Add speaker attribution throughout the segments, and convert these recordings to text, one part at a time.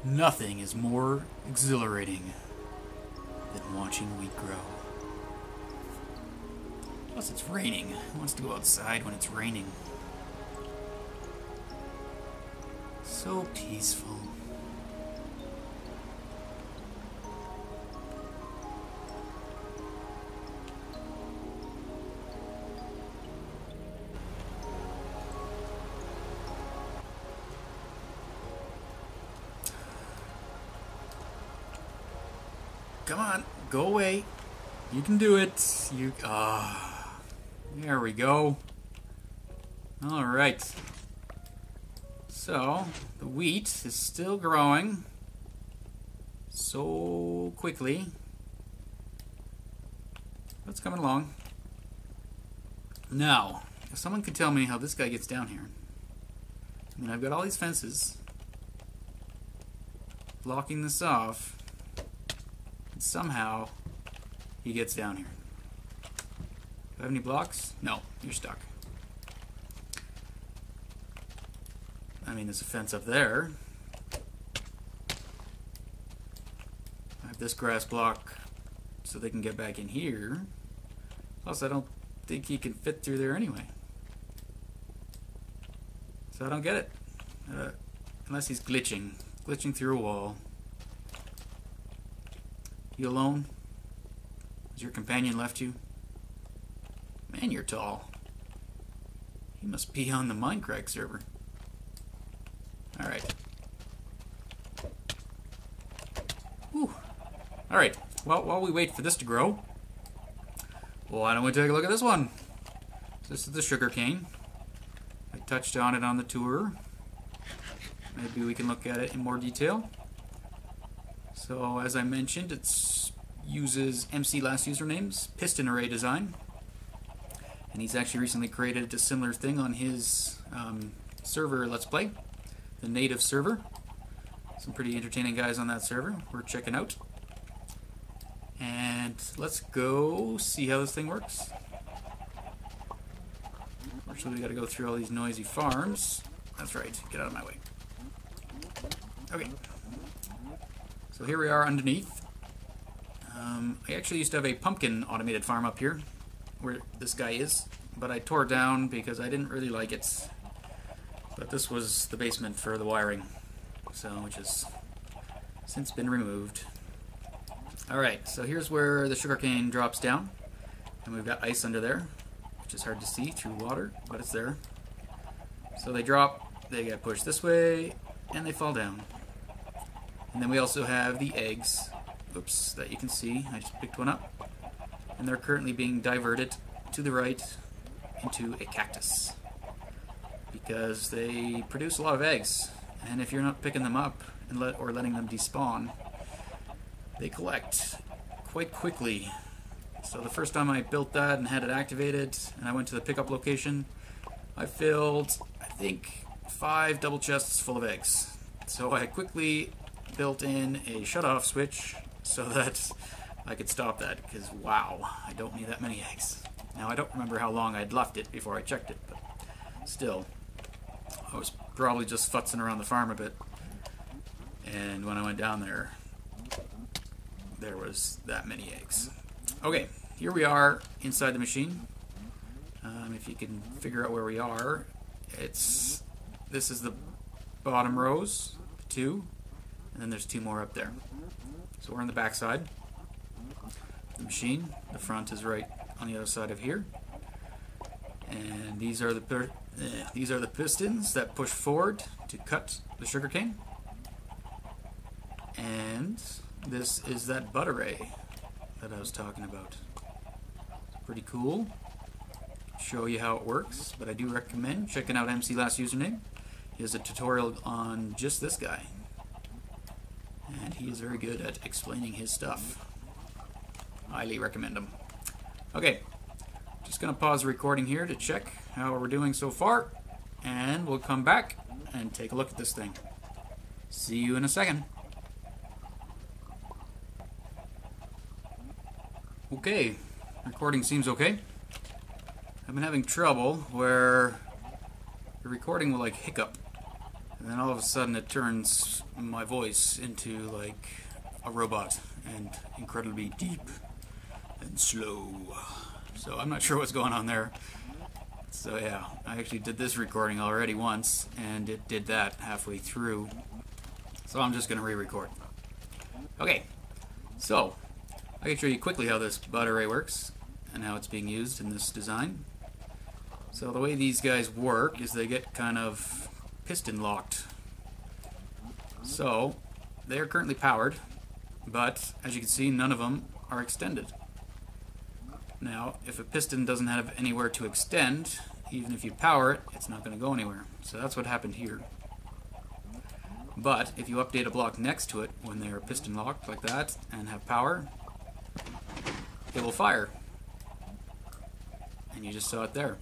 Speaker 1: Nothing is more exhilarating than watching wheat grow. Plus it's raining. Who wants to go outside when it's raining? So peaceful. Come on, go away. You can do it. There we go. All right. So, the wheat is still growing so quickly. It's coming along. Now, if someone could tell me how this guy gets down here. I mean, I've got all these fences blocking this off, and somehow he gets down here. Do I have any blocks? No, you're stuck. I mean, there's a fence up there. I have this grass block so they can get back in here. Plus, I don't think he can fit through there anyway. So I don't get it. Unless he's glitching through a wall. You alone? Has your companion left you? Man, you're tall. He must be on the Minecraft server. Alright. Alright, well, while we wait for this to grow, why don't we take a look at this one? This is the sugarcane. I touched on it on the tour. Maybe we can look at it in more detail. So, as I mentioned, it uses MCLastUsername's piston array design. And he's actually recently created a similar thing on his server Let's Play, the native server. Some pretty entertaining guys on that server we're checking out. And let's go see how this thing works. Unfortunately, we gotta go through all these noisy farms. That's right, get out of my way. Okay. So here we are underneath. I actually used to have a pumpkin automated farm up here, where this guy is, but I tore it down because I didn't really like it. But this was the basement for the wiring, so which has since been removed. Alright, so here's where the sugarcane drops down, and we've got ice under there, which is hard to see through water, but it's there. So they drop, they get pushed this way, and they fall down. And then we also have the eggs, oops, that you can see. I just picked one up. And they're currently being diverted to the right into a cactus. Because they produce a lot of eggs. And if you're not picking them up and letting them despawn, they collect quite quickly. So the first time I built that and had it activated, and I went to the pickup location, I filled, I think, 5 double chests full of eggs. So I quickly built in a shut-off switch so that I could stop that, because wow, I don't need that many eggs. Now I don't remember how long I'd left it before I checked it, but still, I was probably just futzing around the farm a bit, and when I went down there, there was that many eggs. Okay, here we are inside the machine. If you can figure out where we are, this is the bottom rows, 2, and then there's 2 more up there. So we're on the back side of the machine. The front is right on the other side of here. And these are the pistons that push forward to cut the sugarcane. And this is that bud array that I was talking about. Pretty cool. Show you how it works, but I do recommend checking out MCLastUsername. He has a tutorial on just this guy, and he is very good at explaining his stuff. Highly recommend him. Okay, just gonna pause the recording here to check how we're doing so far, and we'll come back and take a look at this thing. See you in a second. Okay, recording seems okay. I've been having trouble where the recording will like hiccup And then all of a sudden it turns my voice into like a robot and incredibly deep and slow. So I'm not sure what's going on there. So yeah, I actually did this recording already once and it did that halfway through. So I'm just going to re-record. Okay, so I can show you quickly how this bud array works and how it's being used in this design. So the way these guys work is they get kind of piston locked. So they are currently powered, but as you can see, none of them are extended. Now, if a piston doesn't have anywhere to extend, even if you power it, it's not going to go anywhere. So that's what happened here. But if you update a block next to it when they're piston locked like that and have power, it will fire. And you just saw it there.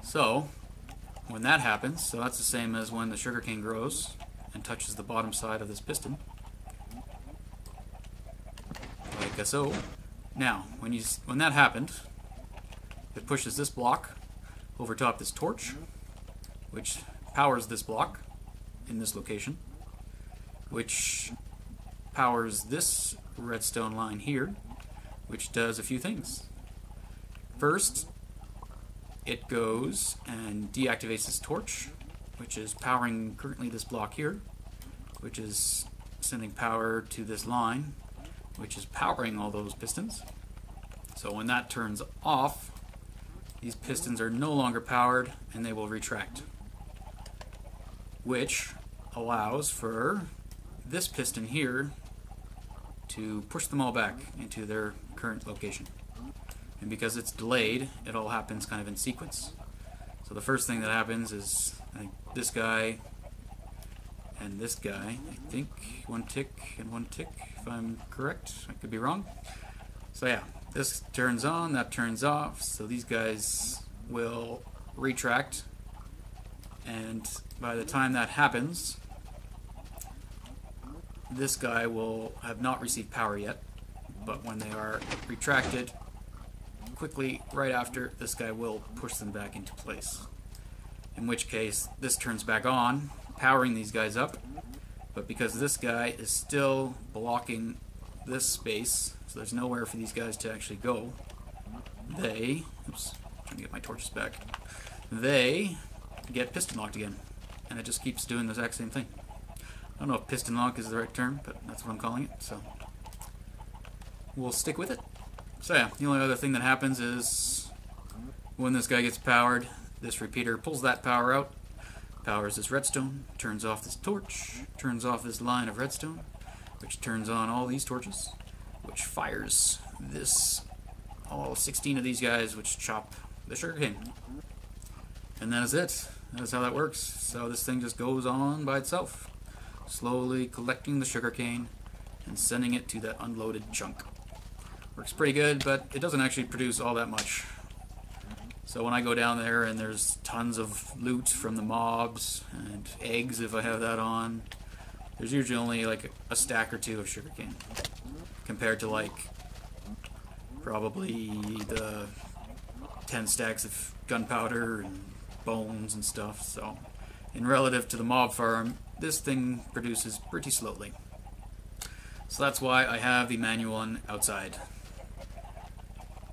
Speaker 1: So when that happens, so that's the same as when the sugarcane grows and touches the bottom side of this piston, like so. Now, when that happened, it pushes this block over top this torch, which powers this block in this location, which powers this redstone line here, which does a few things. First, it goes and deactivates this torch, which is powering currently this block here, which is sending power to this line, which is powering all those pistons. So when that turns off, these pistons are no longer powered and they will retract, which allows for this piston here to push them all back into their current location. And because it's delayed, it all happens kind of in sequence. So the first thing that happens is this guy and this guy, I think one tick and one tick, if I'm correct. I could be wrong. So yeah, this turns on, that turns off, so these guys will retract, and by the time that happens, this guy will have not received power yet, but when they are retracted, quickly right after, this guy will push them back into place. In which case, this turns back on, powering these guys up, but because this guy is still blocking this space, so there's nowhere for these guys to actually go, they, oops, trying to get my torches back, they get piston locked again, and it just keeps doing the exact same thing. I don't know if piston lock is the right term, but that's what I'm calling it, so we'll stick with it. So yeah, the only other thing that happens is when this guy gets powered, this repeater pulls that power out, powers this redstone, turns off this torch, turns off this line of redstone, which turns on all these torches, which fires this, all 16 of these guys, which chop the sugarcane. And that is it. That's how that works. So this thing just goes on by itself, slowly collecting the sugarcane and sending it to that unloaded chunk. Works pretty good, but it doesn't actually produce all that much. So when I go down there and there's tons of loot from the mobs and eggs if I have that on, there's usually only like a stack or two of sugarcane compared to like probably the 10 stacks of gunpowder and bones and stuff. So in relative to the mob farm, this thing produces pretty slowly. So that's why I have the manual one outside.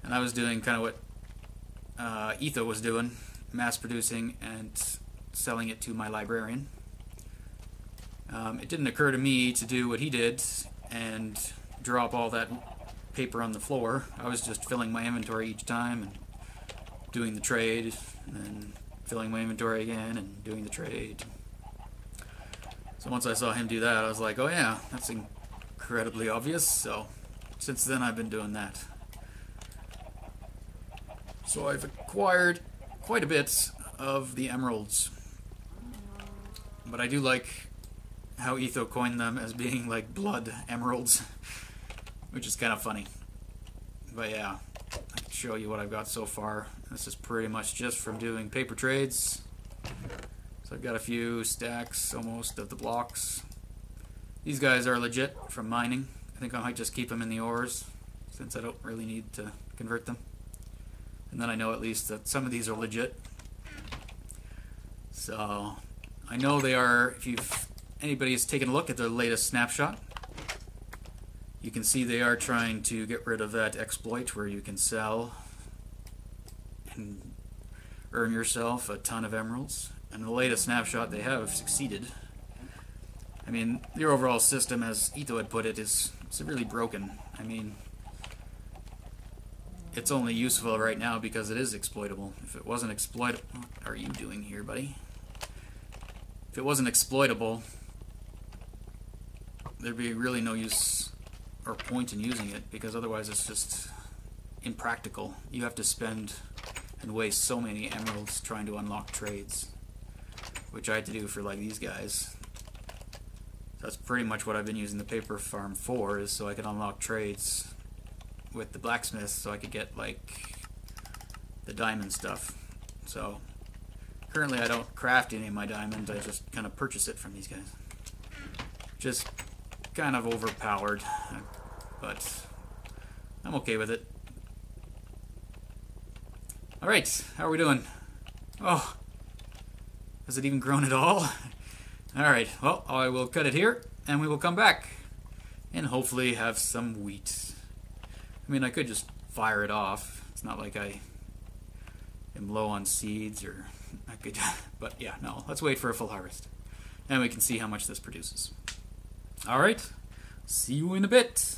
Speaker 1: And I was doing kind of what Etho was doing, mass producing and selling it to my librarian. It didn't occur to me to do what he did and drop all that paper on the floor. I was just filling my inventory each time and doing the trade, and then filling my inventory again and doing the trade. So once I saw him do that, I was like, oh yeah, that's incredibly obvious. So since then I've been doing that. So I've acquired quite a bit of the emeralds, but I do like how Etho coined them as being like blood emeralds, which is kind of funny. But yeah, I can show you what I've got so far. This is pretty much just from doing paper trades. So I've got a few stacks almost of the blocks. These guys are legit from mining. I think I might just keep them in the ores since I don't really need to convert them. And then I know at least that some of these are legit. So I know they are, if anybody has taken a look at the latest snapshot, you can see they are trying to get rid of that exploit where you can sell and earn yourself a ton of emeralds. And the latest snapshot, they have succeeded. I mean, the overall system, as Etho had put it, is severely broken. I mean, it's only useful right now because it is exploitable. If it wasn't exploitable... What are you doing here, buddy? If it wasn't exploitable, there'd be really no use or point in using it, because otherwise it's just impractical. You have to spend and waste so many emeralds trying to unlock trades, which I had to do for like these guys. That's pretty much what I've been using the paper farm for, is so I can unlock trades with the blacksmith, so I could get like the diamond stuff. So currently I don't craft any of my diamonds, I just kind of purchase it from these guys. Just kind of overpowered, but I'm okay with it. Alright, how are we doing? Oh, has it even grown at all? Alright, well, I will cut it here, and we will come back, and hopefully have some wheat. I mean, I could just fire it off. It's not like I am low on seeds, or I could, but yeah, no, let's wait for a full harvest, and we can see how much this produces. Alright, see you in a bit.